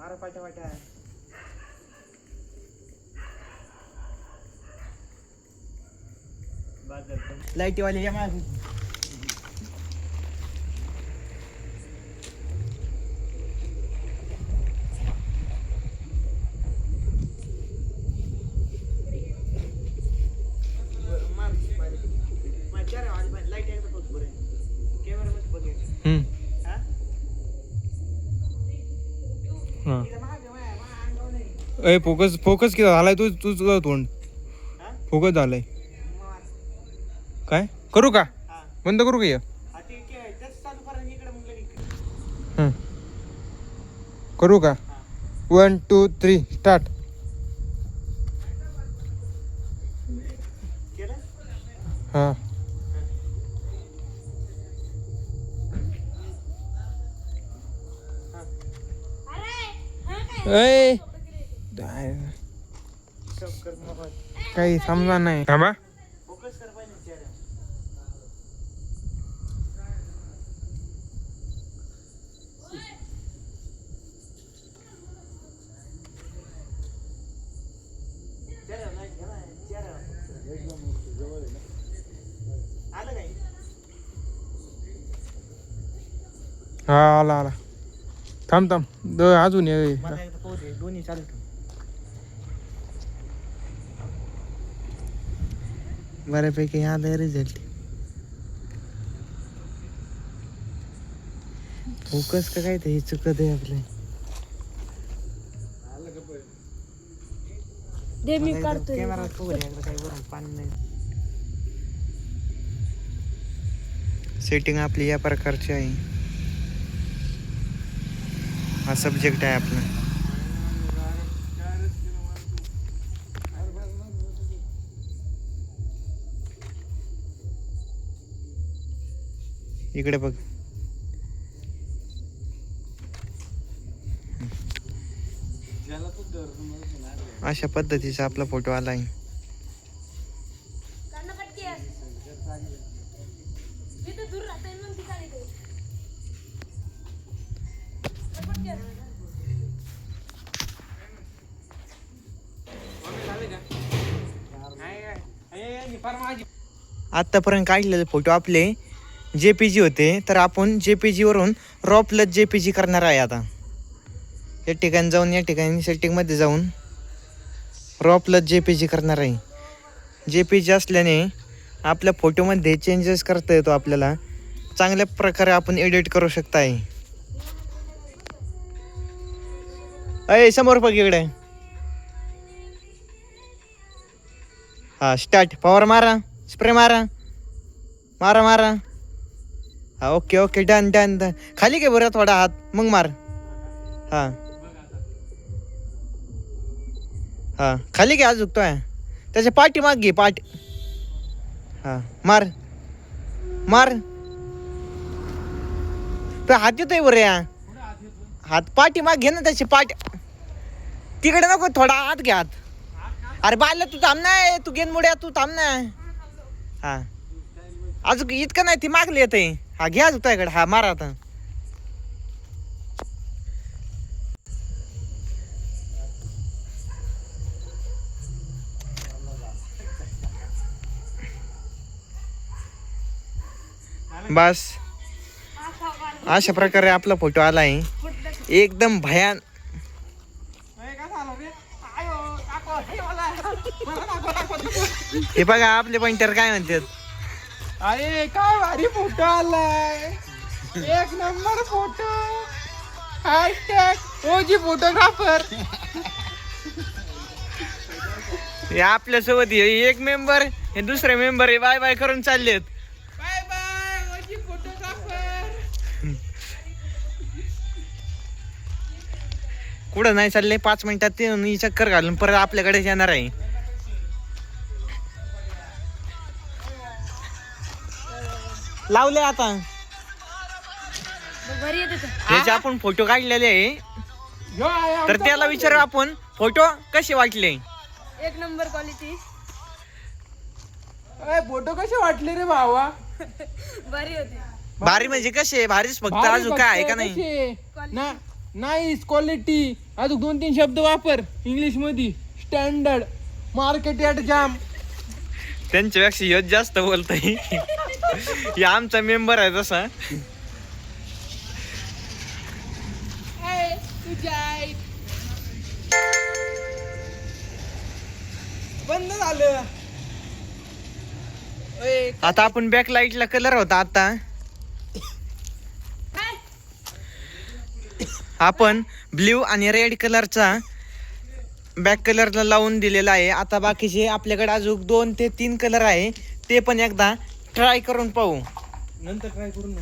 मारा पाट्या पाट्या. लाईटीवाले या मागे. ए फोकस फोकस किती झालाय तू तुझं तोंड फोकस झालाय. काय करू का बंद करू का हे? करू का 1 2 3 स्टार्ट. हा ए काही समजा नाही. थांबा हा आला आला. थांब थांब अजून ये. दोन्ही चालू ठेव. बऱ्यापैकी आलाय रिझल्ट. फोकस का काय ते चुकत आहे आपलं. दे मी काढतो. कॅमेरा कवर आहे काही वरून पाणी नाही. सेटिंग आपली या प्रकारची आहे. हा सब्जेक्ट आहे आपला. इकडे बघ. अशा पद्धतीचा आपला फोटो आला आहे. आतापर्यंत काढलेले फोटो आपले JPG होते, तर आपण JPG वरून रॉ प्लस JPG करणार आहे. आता या ठिकाणी जाऊन या ठिकाणी सेटिंगमध्ये जाऊन रॉ प्लस JPG करणार आहे. JPG असल्याने आपल्या फोटोमध्ये चेंजेस करता येतो. आपल्याला चांगल्या प्रकारे आपण एडिट करू शकताय. अय समोर बघ इकडे. हा स्टार्ट. पॉवर मारा. स्प्रे मारा मारा मारा. हा okay okay done done done. खाली घे बरं थोडा हात मग मार. हा हा खाली घे. आज झुकतोय त्याच्या पाठी माग घे पाठ. हा मार मार. तो हात येतोय बरं या. हात पाठी माग घे ना त्याची पाठ. तिकडे नको थोडा हात घे हात. अरे बाल्या तू थांब ना. तू गेन मुड्या तू थांब ना. हा अजून इतकं नाही ती मागली येते. हा घ्या तुझ्याकडे. हा मारा आता. बस अशा प्रकारे आपला फोटो आला आहे. एकदम भयान. हे बघा आपले पॉइंटर काय म्हणतात. अरे काय भारी फोटो आलाय. एक नंबर फोटो. हॅशटॅग ओजी फोटोग्राफर. हे आपल्या सोबत एक मेंबर हे दुसरे मेंबर हे बाय बाय करून चाललेत. बाय बाय ओजी फोटोग्राफर. कुठं नाही चालले. 5 मिनिटात ते चक्कर घालून परत आपल्याकडे येणार आहे. लावले आता. त्याचे आपण फोटो काढलेले आहे. तर त्याला विचारू आपण फोटो कसे वाटले. एक नंबर क्वालिटी. फोटो कसे वाटले रे भावा. भारी होती. भारी म्हणजे कसे भारीच फक्त अजून काय आहे का नाही. Nice quality. अजून 2-3 शब्द वापर इंग्लिश मध्ये. स्टँडर्ड, मार्केट यार्ड जाम. त्यांच्यापेक्षा ह्योच जास्त बोलतोय. हे आमचा मेंबर आहे तसा. बंद झालं. ओय, आता आपण बॅक लाईटला कलर होता आता आपण ब्ल्यू आणि रेड कलरचा बॅक कलरला लावून दिलेला आहे. आता बाकीचे आपल्याकडे अजून 2 ते 3 कलर आहे, ते पण एकदा ट्राय करून पाहू. नंतर ट्राय करून